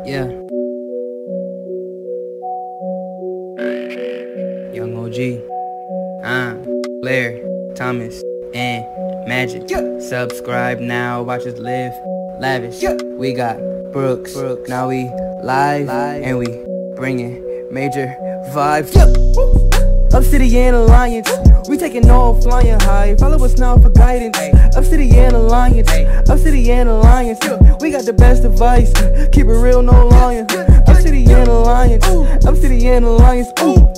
Yeah. Young OG. Blair, Thomas, and Magic. Subscribe now, watch us live lavish. We got Brooks. Now we live and we bringing major vibes. Obsidian Alliance, we taking off flying high. Follow us now for guidance. Obsidian Alliance, Obsidian Alliance. We got the best advice. Keep it real, no lying. Obsidian Alliance, Obsidian Alliance,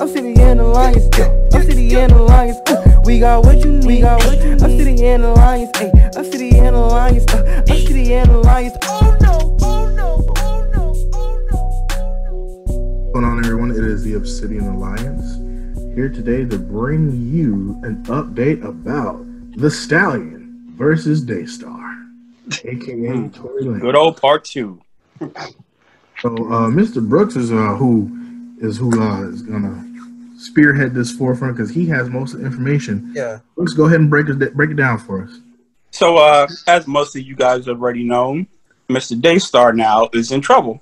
Obsidian Alliance, Obsidian Alliance. We got what you need. Obsidian Alliance, Obsidian Alliance, Obsidian Alliance. Oh no, oh no, oh no, oh no. What's going on, everyone? It is the Obsidian Alliance here today to bring you an update about the Stallion versus Daystar, aka Tory Lanez. Good old part 2. So, Mr. Brooks is who is gonna spearhead this forefront because he has most of the information. Yeah. Let's go ahead and break it down for us. So, as most of you guys already know, Mr. Daystar now is in trouble.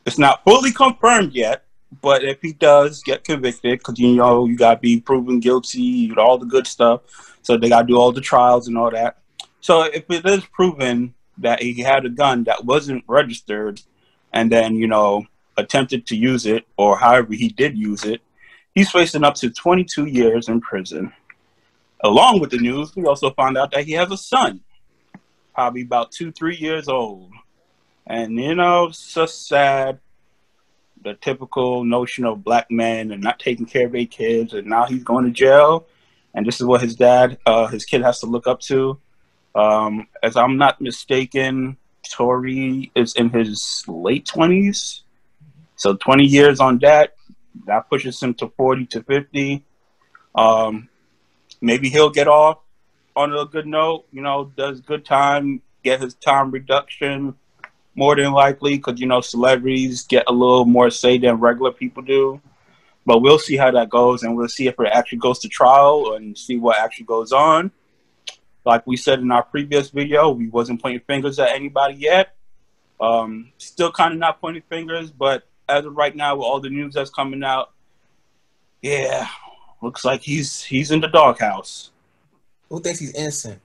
It's not fully confirmed yet, but if he does get convicted, because you know you gotta be proven guilty, all the good stuff, so they gotta do all the trials and all that. So if it is proven that he had a gun that wasn't registered, and then attempted to use it, or however he did use it, he's facing up to 22 years in prison. Along with the news, we also found out that he has a son, probably about 2-3 years old, and it's just sad. The typical notion of black men and not taking care of their kids, and now he's going to jail, and this is what his kid has to look up to. As I'm not mistaken, Tory is in his late 20s, so 20 years on that pushes him to 40 to 50. Maybe he'll get off on a good note, does good time, get his time reduction. More than likely, because, celebrities get a little more say than regular people do. But we'll see how that goes, and we'll see if it actually goes to trial and see what actually goes on. Like we said in our previous video, we wasn't pointing fingers at anybody yet. Still kind of not pointing fingers, but as of right now, with all the news that's coming out, yeah, looks like he's in the doghouse. Who thinks he's innocent?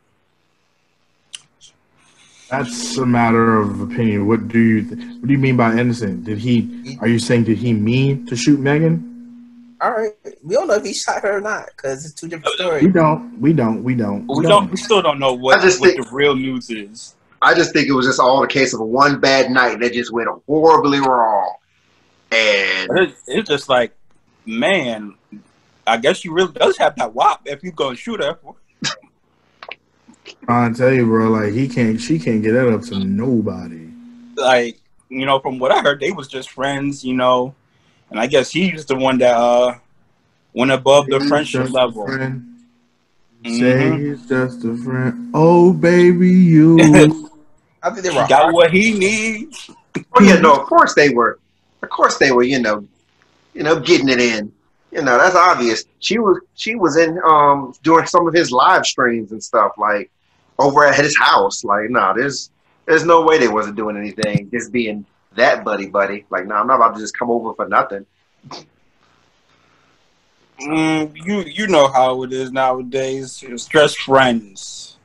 That's a matter of opinion. What do you mean by innocent? Are you saying did he mean to shoot Megan? All right, we don't know if he shot her or not because it's two different stories. We still don't know what the real news is. I just think it was just all the case of one bad night that just went horribly wrong. And it's just like, man, I guess she really does have that wop if you're gonna shoot her. Trying to tell you, bro, like she can't get that up to nobody. Like, from what I heard, they was just friends, and I guess he's the one that went above the friendship level. Say he's just a friend. Oh, baby, you. I think they were got what he needs. Oh yeah, no, of course they were. Of course they were. Getting it in. That's obvious. She was in doing some of his live streams and stuff, like over at his house. Like, no, there's no way they wasn't doing anything, just being that buddy. Like, no, I'm not about to just come over for nothing. You know how it is nowadays. It's just friends.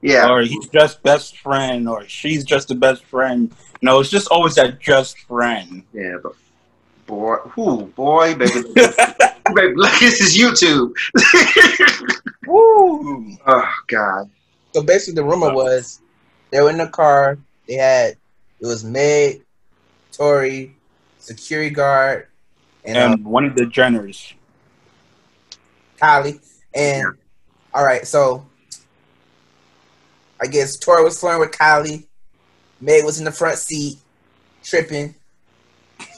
Yeah. Or he's just best friend, or she's just the best friend. It's just always that just friend. Yeah, but boy, baby. Baby, look, this is YouTube. Woo. Oh, God. So basically the rumor was they were in the car. It was Meg, Tory, security guard, and one of the Jenners. Kylie. And all right, so I guess Tory was flirting with Kylie. Meg was in the front seat, tripping.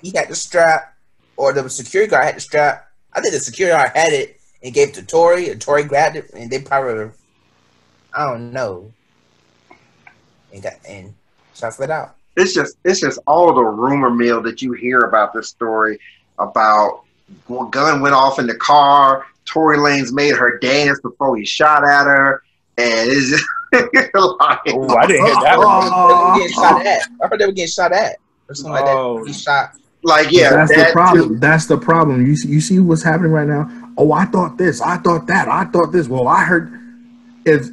He had the strap, or the security guard had the strap. I think the security guard had it and gave it to Tory, and Tory grabbed it, and they probably, I don't know, and shots let out. It's just all the rumor mill that you hear about this story about gun went off in the car. Tory Lanez made her dance before he shot at her, and it's just like, I didn't hear that one. I heard they were getting shot at. or something like that. He shot. Like, yeah, that's the problem. That's the problem. You see what's happening right now. Oh, I thought this. I thought that. I thought this. Well, I heard. If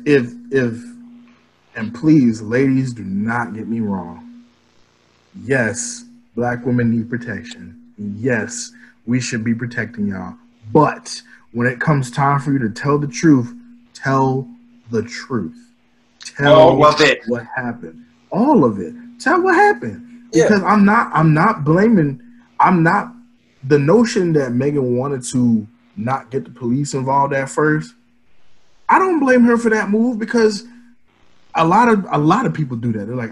and please, ladies, do not get me wrong. Yes, black women need protection. Yes, we should be protecting y'all. But when it comes time for you to tell the truth, tell the truth. Tell all of it. What happened. All of it. Tell what happened. Because Yeah. I'm not blaming. I'm not the notion that Megan wanted to not get the police involved at first. I don't blame her for that move because a lot of people do that. They're like,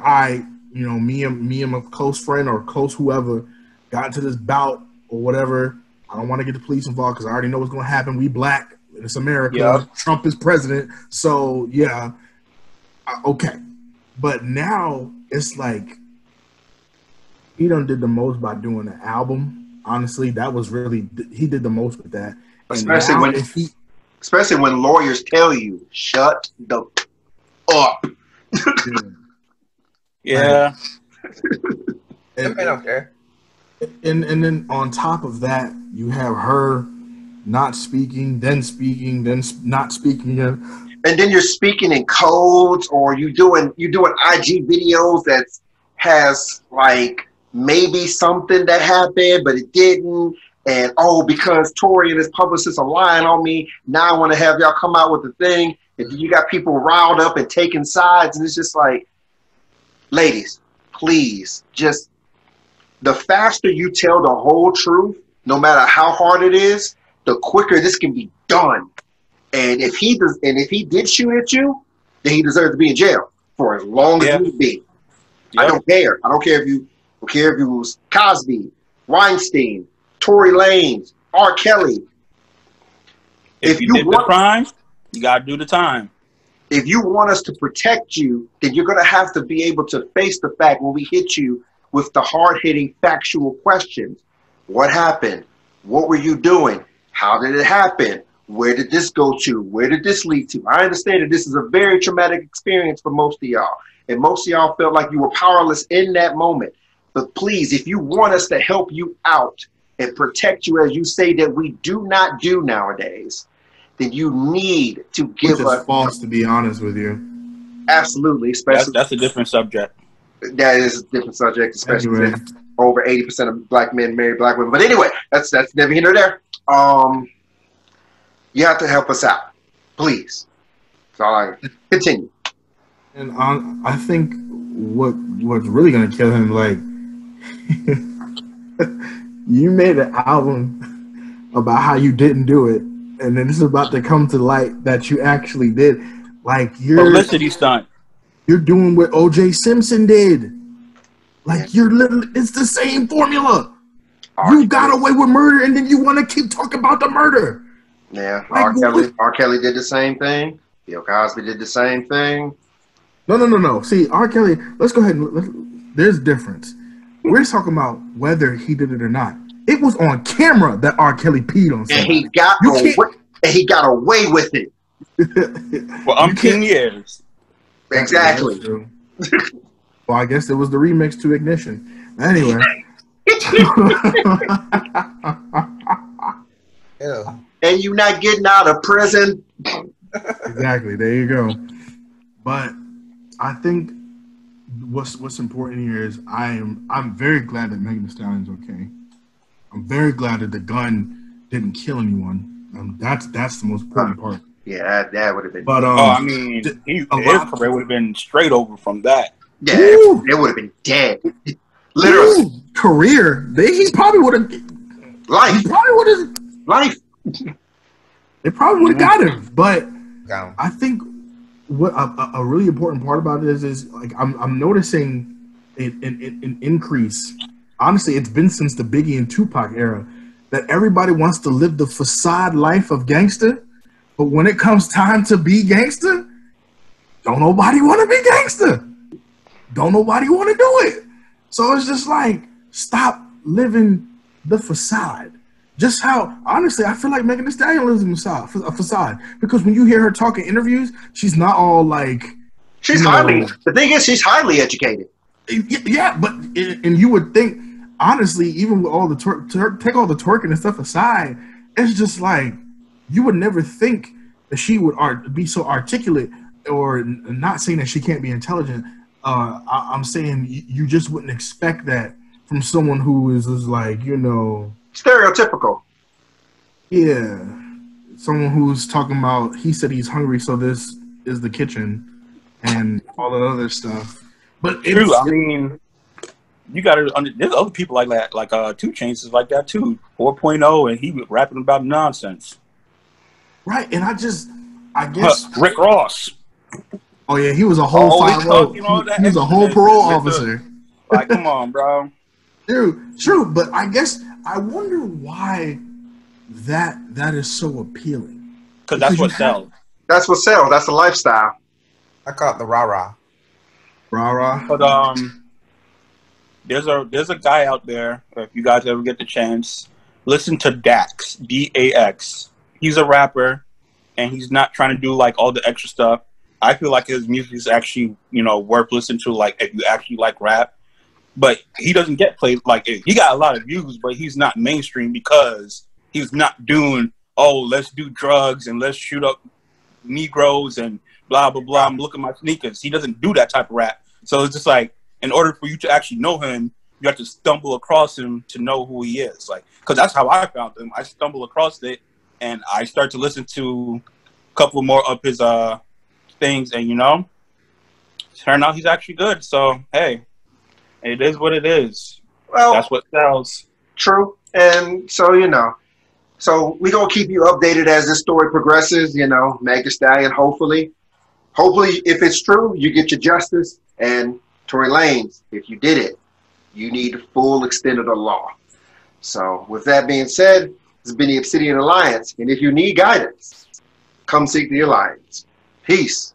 me and my close friend or close whoever got into this bout or whatever. I don't want to get the police involved because I already know what's going to happen. We black. It's America. Yeah. Trump is president. So yeah, okay. But now it's like he done did the most by doing the album. Honestly, that was really he did the most with that. Especially when lawyers tell you, shut the up. Yeah. I don't care. And then on top of that, you have her not speaking, then not speaking again. And then you're speaking in codes, or you're doing IG videos that has like maybe something that happened, but it didn't. And because Tory and his publicists are lying on me, now I want to have y'all come out with the thing. And you got people riled up and taking sides, and it's just like, ladies, please, just the faster you tell the whole truth, no matter how hard it is, the quicker this can be done. And if he did shoot at you, then he deserves to be in jail for as long as he be. Yep. I don't care. I don't care if you was Cosby, Weinstein, Tory Lanez, R. Kelly. If you did the crime, you gotta do the time. If you want us to protect you, then you're gonna have to be able to face the fact when we hit you with the hard-hitting factual questions. What happened? What were you doing? How did it happen? Where did this go to? Where did this lead to? I understand that this is a very traumatic experience for most of y'all. And most of y'all felt like you were powerless in that moment. But please, if you want us to help you out and protect you as you say that we do not do nowadays, then you need to give us... false, to be honest with you. Absolutely. Especially that's a different subject. That is a different subject, especially Anyway. since over 80% of black men marry black women. But anyway, that's never here nor there. You have to help us out, please. So I continue. And I think what's really gonna kill him, like, you made an album about how you didn't do it, and then this is about to come to light that you actually did. Like, Publicity stunt. You're doing what O.J. Simpson did. Like, you're literally, it's the same formula. You got away with murder, and then you want to keep talking about the murder. Yeah, Like, R. Kelly did the same thing. Bill Cosby did the same thing. No. See, R. Kelly, let's go ahead and there's a difference. We're talking about whether he did it or not. It was on camera that R. Kelly peed on somebody. And he got away with it. For umpteen years. Exactly. Well, I guess it was the remix to Ignition. Anyway. Ew. And you not getting out of prison. Exactly. There you go. But I think what's important here is I'm very glad that Megan Thee Stallion's okay. I'm very glad that the gun didn't kill anyone. That's the most important part. Yeah, that would have been. But I mean, his career would have been straight over from that. Yeah, it would have been dead. Literally. Ooh, career. He probably would have. Life. He probably would have. Life. They probably would have got him. But Got him. I think what a really important part about it is like I'm noticing an increase. Honestly, it's been since the Biggie and Tupac era that everybody wants to live the facade life of gangster, but when it comes time to be gangster, don't nobody want to be gangster. Don't nobody want to do it. So it's just like, stop living the facade. Just how, honestly, I feel like Megan Thee Stallion lives in a facade. Because when you hear her talk in interviews, she's not all like... The thing is, she's highly educated. Yeah, but and you would think, honestly, even with all the take all the twerking and stuff aside, it's just like you would never think that she would be so articulate, or not saying that she can't be intelligent. I'm saying you just wouldn't expect that from someone who is like, stereotypical. Yeah, someone who's talking about, he said he's hungry, so this is the kitchen and all the other stuff. But true. I mean, you got to. There's other people like that, like 2 Chainz is like that too. 4.0, and he was rapping about nonsense. Right, and I guess Rick Ross. Oh yeah, he was a whole 5-0. He was a whole parole officer. Like, come on, bro. Dude, true, but I guess I wonder why that is so appealing. Because that's what sells. That's what sells. That's the lifestyle. I call it the rah-rah. Rah-rah. But there's a guy out there, if you guys ever get the chance, listen to Dax, D-A-X. He's a rapper, and he's not trying to do like all the extra stuff. I feel like his music is actually, worth listening to, like, if you actually like rap. But he doesn't get played like it. He got a lot of views, but he's not mainstream because he's not doing, let's do drugs and let's shoot up Negroes and blah, blah, blah. I'm looking at my sneakers. He doesn't do that type of rap. So it's just like, in order for you to actually know him, you have to stumble across him to know who he is. Like, because that's how I found him. I stumbled across it, and I start to listen to a couple more of his things, and turned out he's actually good. So hey, it is what it is. Well, that's what sells. True. And so so we're gonna keep you updated as this story progresses. Meg Thee Stallion, hopefully if it's true, you get your justice. And Tory Lanez, if you did it, you need full extent of the law. So with that being said, this has been the Obsidian Alliance, and if you need guidance, come seek the Alliance. Peace.